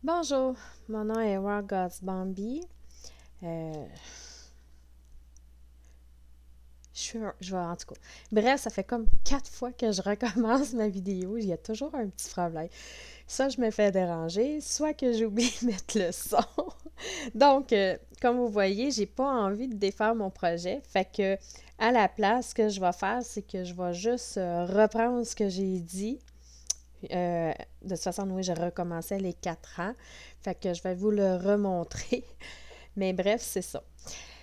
Bonjour, mon nom est Wargods Bambi. Euh, en tout cas. Bref, ça fait comme 4 fois que je recommence ma vidéo. Il y a toujours un petit problème. Soit je me fais déranger, soit que j'oublie de mettre le son. Donc, comme vous voyez, j'ai pas envie de défaire mon projet. Fait que, à la place, ce que je vais faire, c'est que je vais juste reprendre ce que j'ai dit. De toute façon, oui, j'ai recommencé les 4 ans. Fait que je vais vous le remontrer. Mais bref, c'est ça.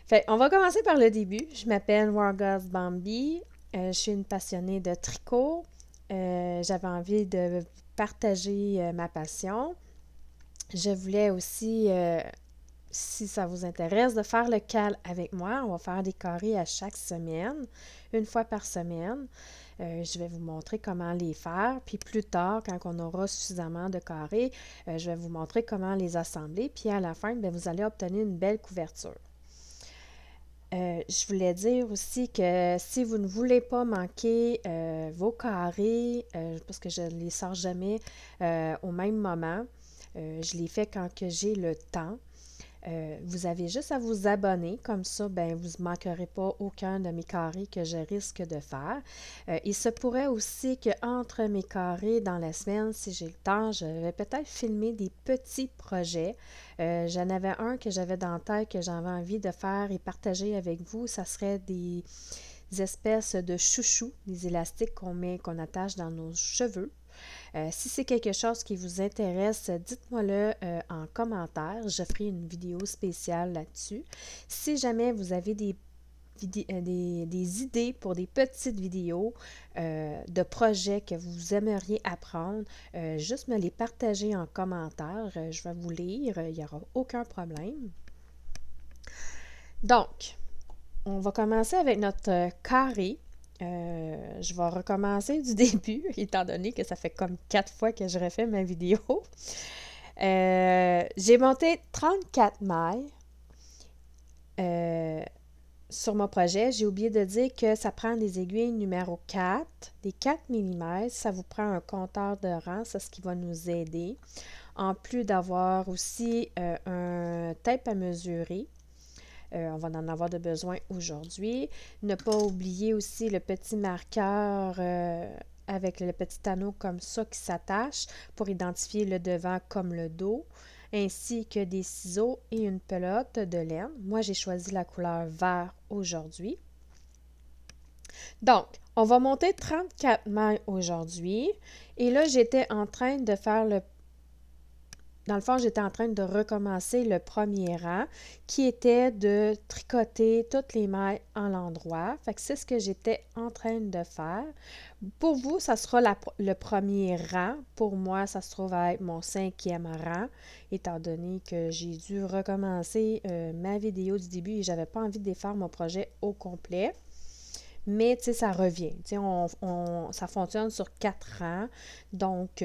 Fait, on va commencer par le début. Je m'appelle Wargods Bambi. Je suis une passionnée de tricot. J'avais envie de partager ma passion. Je voulais aussi, si ça vous intéresse, de faire le cal avec moi. On va faire des carrés à chaque semaine, une fois par semaine. Je vais vous montrer comment les faire. Puis plus tard, quand on aura suffisamment de carrés, je vais vous montrer comment les assembler. Puis à la fin, bien, vous allez obtenir une belle couverture. Je voulais dire aussi que si vous ne voulez pas manquer vos carrés, parce que je ne les sors jamais au même moment, je les fais quand que j'ai le temps. Vous avez juste à vous abonner, comme ça, ben, vous ne manquerez pas aucun de mes carrés que je risque de faire. Il se pourrait aussi qu'entre mes carrés dans la semaine, si j'ai le temps, je vais peut-être filmer des petits projets. J'en avais un que j'avais dans la tête que j'avais envie de faire et partager avec vous. Ça serait des espèces de chouchous, des élastiques qu'on attache dans nos cheveux. Si c'est quelque chose qui vous intéresse, dites-moi-le en commentaire. Je ferai une vidéo spéciale là-dessus. Si jamais vous avez des idées pour des petites vidéos de projets que vous aimeriez apprendre, juste me les partager en commentaire. Je vais vous lire, il n'y aura aucun problème. Donc, on va commencer avec notre carré. Je vais recommencer du début, étant donné que ça fait comme 4 fois que je refais ma vidéo. J'ai monté 34 mailles euh, sur mon projet. J'ai oublié de dire que ça prend des aiguilles numéro 4, des 4 mm. Ça vous prend un compteur de rang, c'est ce qui va nous aider. En plus d'avoir aussi un tape à mesurer. On va en avoir de besoin aujourd'hui. Ne pas oublier aussi le petit marqueur avec le petit anneau comme ça qui s'attache pour identifier le devant comme le dos, ainsi que des ciseaux et une pelote de laine. Moi, j'ai choisi la couleur vert aujourd'hui. Donc, on va monter 34 mailles aujourd'hui. Et là, j'étais en train de faire le dans le fond, j'étais en train de recommencer le premier rang qui était de tricoter toutes les mailles en l'endroit. Fait que c'est ce que j'étais en train de faire. Pour vous, ça sera le premier rang. Pour moi, ça se trouve à être mon 5e rang, étant donné que j'ai dû recommencer ma vidéo du début et j'avais pas envie de défaire mon projet au complet. Mais, tu sais, ça revient. Tu sais, ça fonctionne sur 4 rangs. Donc,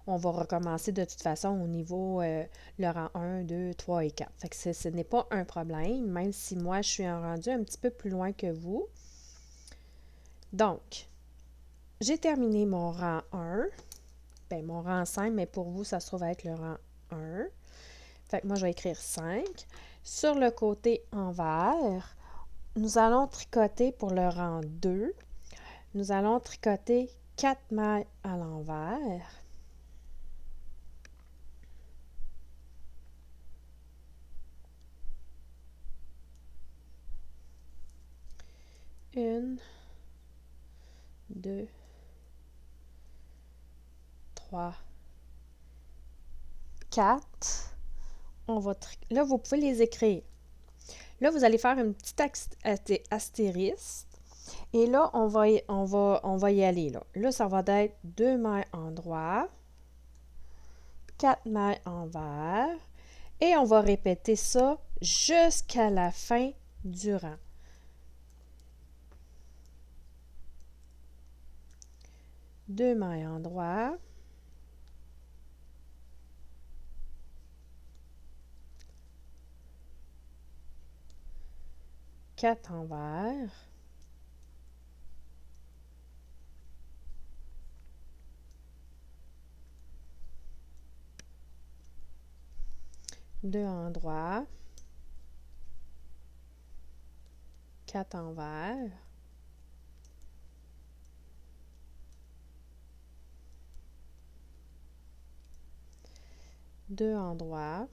on va recommencer de toute façon au niveau le rang 1, 2, 3 et 4. Fait que ce n'est pas un problème, même si moi, je suis rendu un petit peu plus loin que vous. Donc, j'ai terminé mon rang 1. Ben, mon rang 5, mais pour vous, ça se trouve être le rang 1. Fait que moi, je vais écrire 5. Sur le côté envers, nous allons tricoter pour le rang 2. Nous allons tricoter 4 mailles à l'envers. Une, deux, trois, quatre. Là, vous pouvez les écrire. Là, vous allez faire une petite astérisque. Et là, on va y aller. Là, ça va être 2 mailles en droit, 4 mailles envers. Et on va répéter ça jusqu'à la fin du rang. 2 mailles en droit, 4 envers, 2 endroits, 4 envers, deux endroits,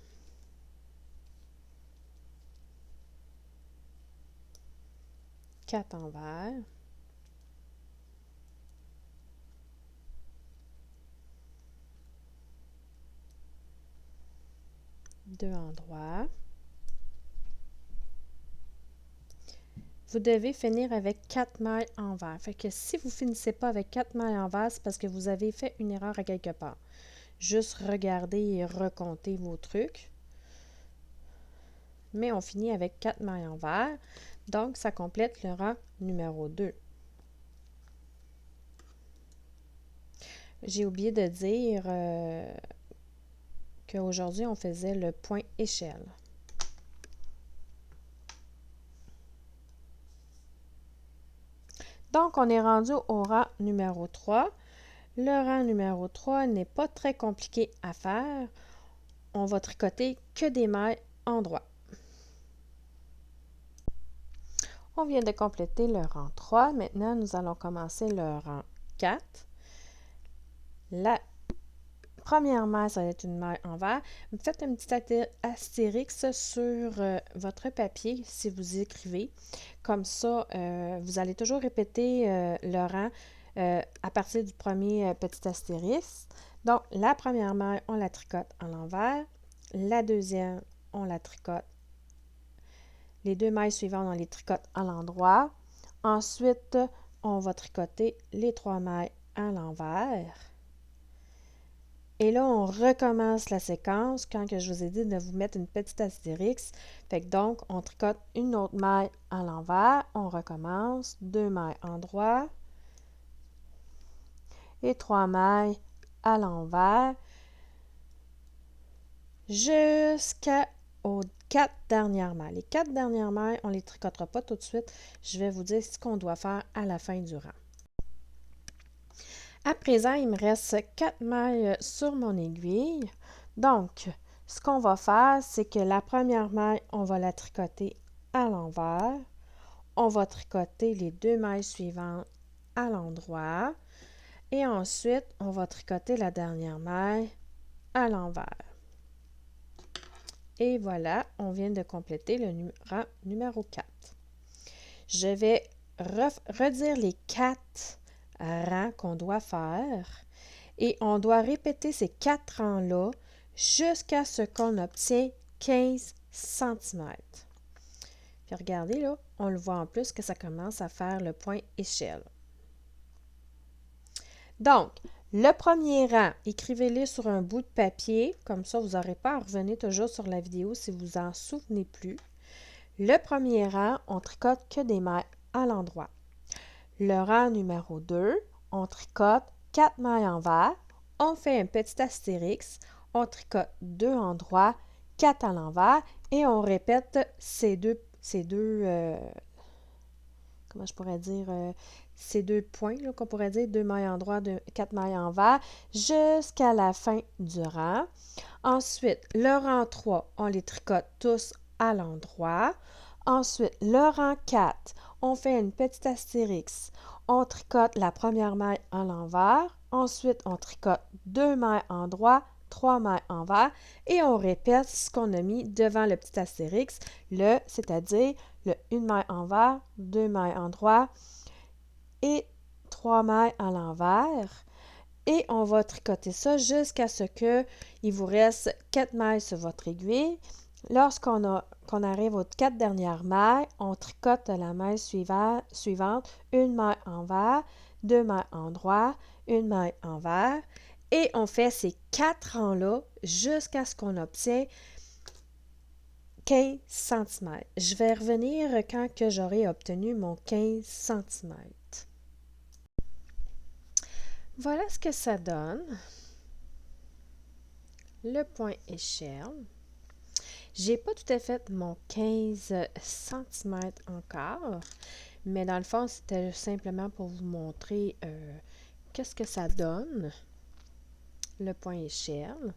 quatre envers, deux endroits. Vous devez finir avec 4 mailles envers. Fait que si vous ne finissez pas avec 4 mailles envers, c'est parce que vous avez fait une erreur à quelque part. Juste regardez et recomptez vos trucs. Mais on finit avec 4 mailles envers. Donc, ça complète le rang numéro 2. J'ai oublié de dire qu'aujourd'hui, on faisait le point échelle. Donc, on est rendu au rang numéro 3. Le rang numéro 3 n'est pas très compliqué à faire. On va tricoter que des mailles endroits. On vient de compléter le rang 3. Maintenant, nous allons commencer le rang 4. La première maille, ça va être une maille envers. Vous faites un petit astérix sur votre papier si vous écrivez. Comme ça, vous allez toujours répéter le rang à partir du premier petit astérisque. Donc, la première maille, on la tricote à l'envers. La deuxième, on la tricote. Les deux mailles suivantes, on les tricote à l'endroit. Ensuite, on va tricoter les 3 mailles à l'envers. Et là, on recommence la séquence quand que je vous ai dit de vous mettre une petite astérix. Fait que donc, on tricote une autre maille à l'envers. On recommence. 2 mailles endroit. Et 3 mailles à l'envers. Jusqu'aux 4 dernières mailles. Les 4 dernières mailles, on ne les tricotera pas tout de suite. Je vais vous dire ce qu'on doit faire à la fin du rang. À présent, il me reste 4 mailles sur mon aiguille. Donc, ce qu'on va faire, c'est que la première maille, on va la tricoter à l'envers. On va tricoter les 2 mailles suivantes à l'endroit. Et ensuite, on va tricoter la dernière maille à l'envers. Et voilà, on vient de compléter le rang numéro 4. Je vais redire les 4 rangs qu'on doit faire et on doit répéter ces 4 rangs-là jusqu'à ce qu'on obtient 15 cm. Puis regardez là, on le voit en plus que ça commence à faire le point échelle. Donc, le premier rang, écrivez-le sur un bout de papier, comme ça vous n'aurez pas à revenir toujours sur la vidéo si vous en souvenez plus. Le premier rang, on tricote que des mailles à l'endroit. Le rang numéro 2, on tricote 4 mailles envers, on fait un petit astérix, on tricote 2 endroits, 4 à l'envers et on répète ces deux comment je pourrais dire, ces 2 points qu'on pourrait dire, 2 mailles endroit, 4 mailles envers, jusqu'à la fin du rang. Ensuite, le rang 3, on les tricote tous à l'endroit. Ensuite, le rang 4, on fait une petite astérix. On tricote la première maille à l'envers. Ensuite, on tricote 2 mailles endroit, 3 mailles envers et on répète ce qu'on a mis devant le petit astérix, c'est-à-dire le 1 maille envers, 2 mailles endroit et 3 mailles à l'envers. Et on va tricoter ça jusqu'à ce qu'il vous reste 4 mailles sur votre aiguille. Lorsqu'on arrive aux 4 dernières mailles, on tricote la maille suivante, 1 maille envers, 2 mailles endroit, 1 maille envers. Et on fait ces 4 rangs-là jusqu'à ce qu'on obtient 15 cm. Je vais revenir quand j'aurai obtenu mon 15 cm. Voilà ce que ça donne. Le point échelle. J'ai pas tout à fait mon 15 cm encore, mais dans le fond, c'était simplement pour vous montrer qu'est-ce que ça donne, le point échelle.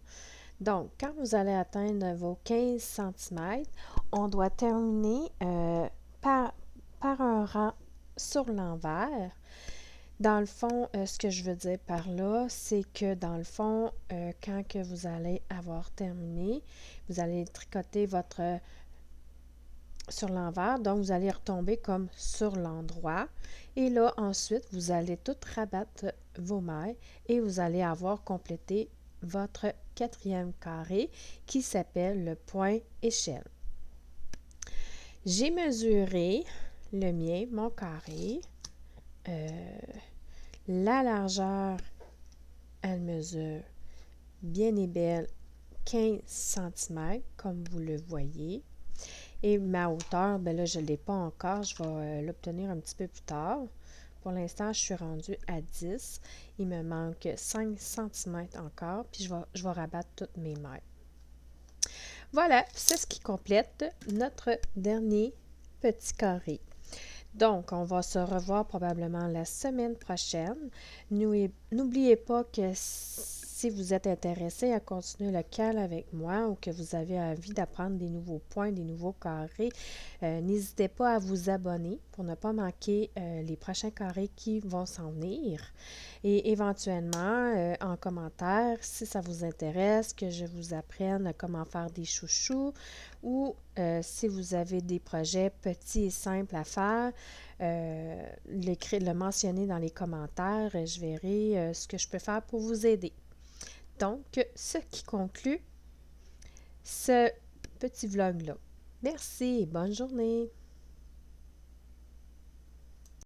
Donc, quand vous allez atteindre vos 15 cm, on doit terminer par, par un rang sur l'envers. Dans le fond, ce que je veux dire par là, c'est que dans le fond, quand que vous allez avoir terminé, vous allez tricoter votre sur l'envers, donc vous allez retomber comme sur l'endroit. Et là, ensuite, vous allez tout rabattre vos mailles et vous allez avoir complété votre quatrième carré qui s'appelle le point échelle. J'ai mesuré le mien, mon carré. La largeur, elle mesure bien et belle 15 cm, comme vous le voyez. Et ma hauteur, ben là, je ne l'ai pas encore. Je vais l'obtenir un petit peu plus tard. Pour l'instant, je suis rendue à 10. Il me manque 5 cm encore, puis je vais rabattre toutes mes mailles. Voilà, c'est ce qui complète notre dernier petit carré. Donc, on va se revoir probablement la semaine prochaine. N'oubliez pas que si vous êtes intéressé à continuer le cal avec moi ou que vous avez envie d'apprendre des nouveaux points, des nouveaux carrés, n'hésitez pas à vous abonner pour ne pas manquer les prochains carrés qui vont s'en venir. Et éventuellement, en commentaire, si ça vous intéresse, que je vous apprenne comment faire des chouchous ou si vous avez des projets petits et simples à faire, le mentionner dans les commentaires. Je verrai ce que je peux faire pour vous aider. Donc, ce qui conclut ce petit vlog-là. Merci et bonne journée!